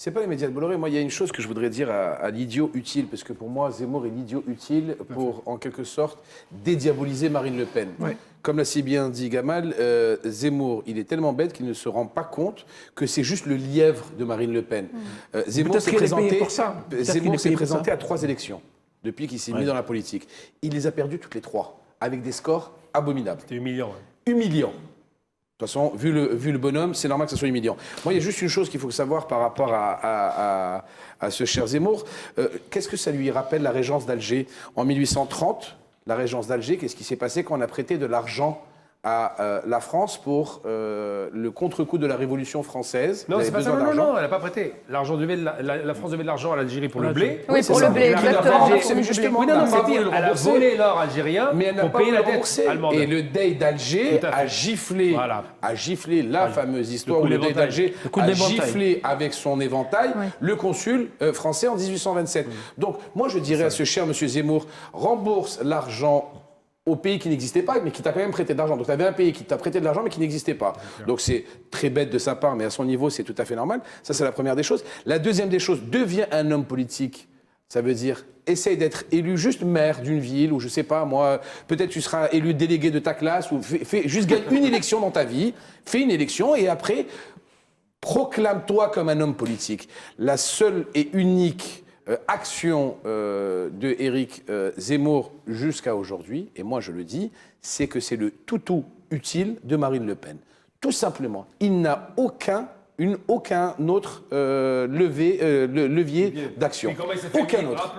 C'est pas les médias de Bolloré. Moi, il y a une chose que je voudrais dire à l'idiot utile, parce que pour moi, Zemmour est l'idiot utile pour, en quelque sorte, dédiaboliser Marine Le Pen. Ouais. Comme l'a si bien dit Gamal, Zemmour, il est tellement bête qu'il ne se rend pas compte que c'est juste le lièvre de Marine Le Pen. Zemmour s'est présenté à 3 élections depuis qu'il s'est mis dans la politique. Il les a perdues toutes les 3, avec des scores abominables. C'était humiliant. Ouais. Humiliant. De toute façon, vu le bonhomme, c'est normal que ça soit humiliant. Moi, il y a juste une chose qu'il faut savoir par rapport à ce cher Zemmour. Qu'est-ce que ça lui rappelle, la régence d'Alger? En 1830, la régence d'Alger, qu'est-ce qui s'est passé quand on a prêté de l'argent à la France pour le contre-coup de la Révolution française? Non, c'est pas ça. Non, elle n'a pas prêté. L'argent la France devait de l'argent à l'Algérie pour le blé. Oui, pour le blé, exactement. C'est justement. Oui, non, elle a volé l'or algérien mais elle n'a pour pas payer la dette remboursé. allemande. Et le Dey d'Alger a giflé, la fameuse histoire où le Dey d'Alger a giflé avec son éventail le consul français en 1827. Donc, moi, je dirais à ce cher monsieur Zemmour, rembourse l'argent au pays qui n'existait pas, mais qui t'a quand même prêté de l'argent. Donc, tu avais un pays qui t'a prêté de l'argent, mais qui n'existait pas. Donc, c'est très bête de sa part, mais à son niveau, c'est tout à fait normal. Ça, c'est la première des choses. La deuxième des choses, deviens un homme politique. Ça veut dire, essaye d'être élu juste maire d'une ville, ou je sais pas, moi, peut-être tu seras élu délégué de ta classe, ou juste gagne une élection dans ta vie, fais une élection, et après, proclame-toi comme un homme politique. La seule et unique action de Éric Zemmour jusqu'à aujourd'hui, et moi je le dis, c'est que c'est le toutou utile de Marine Le Pen. Tout simplement. Il n'a aucun autre levier d'action. Aucun autre.